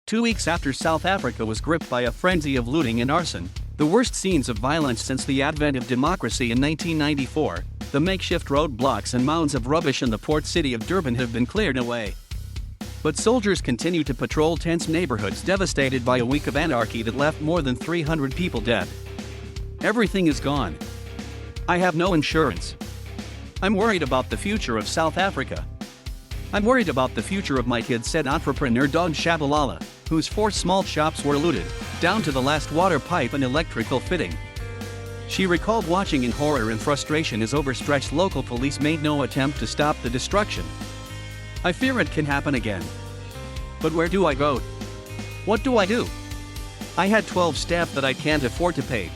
2 weeks after South Africa was gripped by a frenzy of looting and arson, the worst scenes of violence since the advent of democracy in 1994, the makeshift roadblocks and mounds of rubbish in the port city of Durban have been cleared away. But soldiers continue to patrol tense neighborhoods devastated by a week of anarchy that left more than 300 people dead. Everything is gone. I have no insurance. I'm worried about the future of South Africa. I'm worried about the future of my kids, said entrepreneur Dawn Shabalala, whose 4 small shops were looted, down to the last water pipe and electrical fitting. She recalled watching in horror and frustration as overstretched local police made no attempt to stop the destruction. I fear it can happen again. But where do I go? What do I do? I had 12 staff that I can't afford to pay.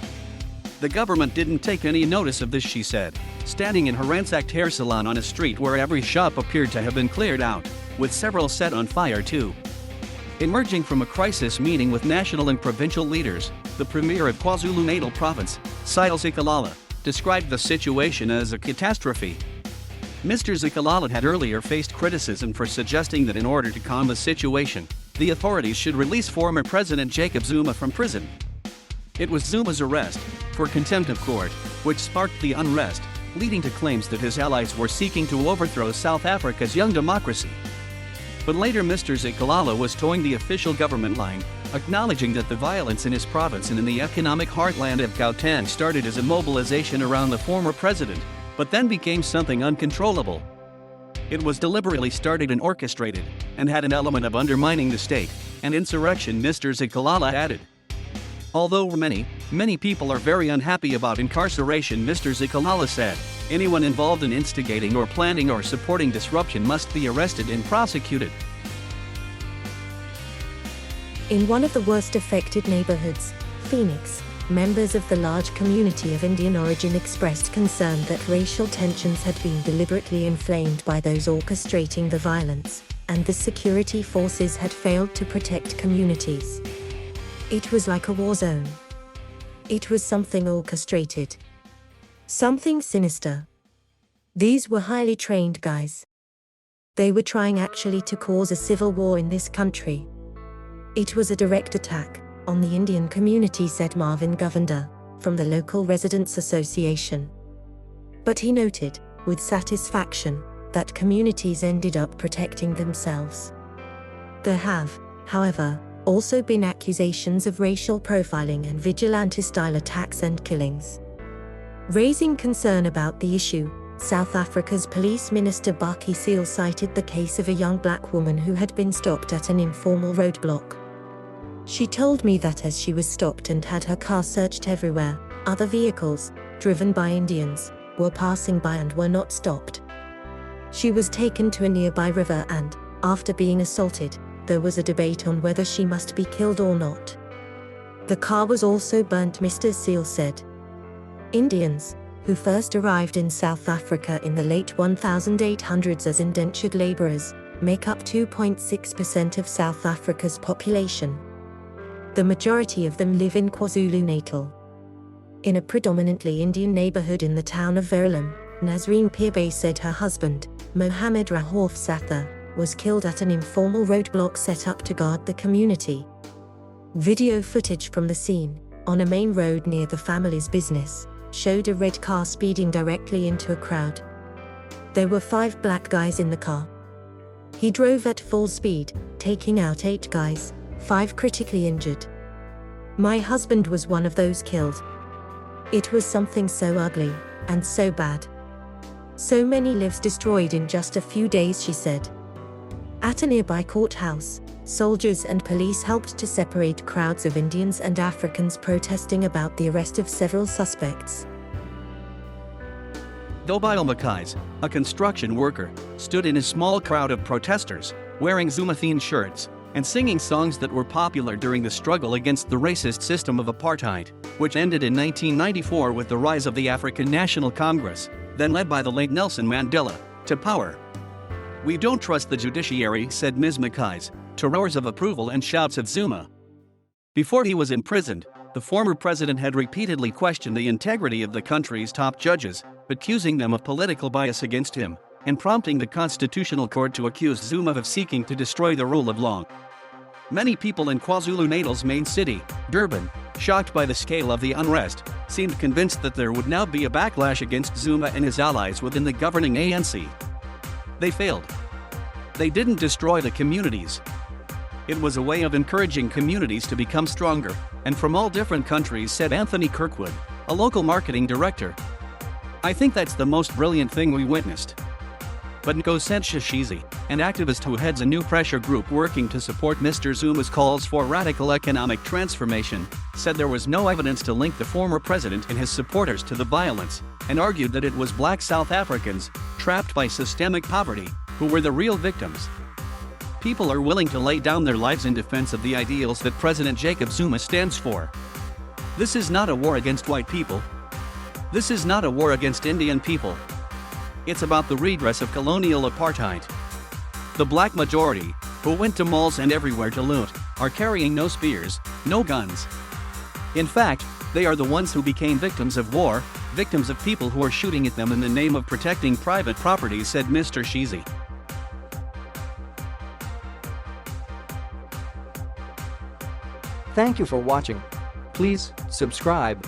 The government didn't take any notice of this, she said, standing in her ransacked hair salon on a street where every shop appeared to have been cleared out, with several set on fire too. Emerging from a crisis meeting with national and provincial leaders, the premier of KwaZulu-Natal province, Sihle Zikalala, described the situation as a catastrophe. Mr Zikalala had earlier faced criticism for suggesting that in order to calm the situation, the authorities should release former President Jacob Zuma from prison. It was Zuma's arrest, for contempt of court, which sparked the unrest, leading to claims that his allies were seeking to overthrow South Africa's young democracy. But later Mr Zikalala was towing the official government line, acknowledging that the violence in his province and in the economic heartland of Gauteng started as a mobilization around the former president, but then became something uncontrollable. It was deliberately started and orchestrated, and had an element of undermining the state, and insurrection, Mr Zikalala added. Although many people are very unhappy about incarceration, Mr Zikalala said, anyone involved in instigating or planning or supporting disruption must be arrested and prosecuted. In one of the worst affected neighborhoods, Phoenix, members of the large community of Indian origin expressed concern that racial tensions had been deliberately inflamed by those orchestrating the violence, and the security forces had failed to protect communities. It was like a war zone. It was something orchestrated. Something sinister. These were highly trained guys. They were trying actually to cause a civil war in this country. It was a direct attack on the Indian community, said Marvin Govender, from the local residents' association. But he noted, with satisfaction, that communities ended up protecting themselves. There have, however, also been accusations of racial profiling and vigilante-style attacks and killings. Raising concern about the issue, South Africa's police minister Baki Cele cited the case of a young black woman who had been stopped at an informal roadblock. She told me that as she was stopped and had her car searched everywhere, other vehicles, driven by Indians, were passing by and were not stopped. She was taken to a nearby river and, after being assaulted, there was a debate on whether she must be killed or not. The car was also burnt, Mr Cele said. Indians, who first arrived in South Africa in the late 1800s as indentured labourers, make up 2.6% of South Africa's population. The majority of them live in KwaZulu-Natal. In a predominantly Indian neighbourhood in the town of Verulam, Nazreen Pirbay said her husband, Mohammed Rahaf Satha, was killed at an informal roadblock set up to guard the community. Video footage from the scene, on a main road near the family's business, showed a red car speeding directly into a crowd. There were 5 black guys in the car. He drove at full speed, taking out 8 guys, 5 critically injured. My husband was one of those killed. It was something so ugly, and so bad. So many lives destroyed in just a few days, she said. At a nearby courthouse, soldiers and police helped to separate crowds of Indians and Africans protesting about the arrest of several suspects. Dobile Makais, a construction worker, stood in a small crowd of protesters, wearing Zuma-themed shirts, and singing songs that were popular during the struggle against the racist system of apartheid, which ended in 1994 with the rise of the African National Congress, then led by the late Nelson Mandela, to power. We don't trust the judiciary, said Ms. Makais, to roars of approval and shouts of Zuma. Before he was imprisoned, the former president had repeatedly questioned the integrity of the country's top judges, accusing them of political bias against him, and prompting the Constitutional Court to accuse Zuma of seeking to destroy the rule of law. Many people in KwaZulu-Natal's main city, Durban, shocked by the scale of the unrest, seemed convinced that there would now be a backlash against Zuma and his allies within the governing ANC. They failed. They didn't destroy the communities. It was a way of encouraging communities to become stronger, and from all different countries, said Anthony Kirkwood, a local marketing director. I think that's the most brilliant thing we witnessed. But Nkosentshisi, an activist who heads a new pressure group working to support Mr. Zuma's calls for radical economic transformation, said there was no evidence to link the former president and his supporters to the violence, and argued that it was black South Africans, trapped by systemic poverty, who were the real victims. People are willing to lay down their lives in defense of the ideals that President Jacob Zuma stands for. This is not a war against white people. This is not a war against Indian people. It's about the redress of colonial apartheid. The black majority, who went to malls and everywhere to loot, are carrying no spears, no guns. In fact, they are the ones who became victims of war, victims of people who are shooting at them in the name of protecting private property, said Mr. Zikalala. Thank you for watching. Please subscribe.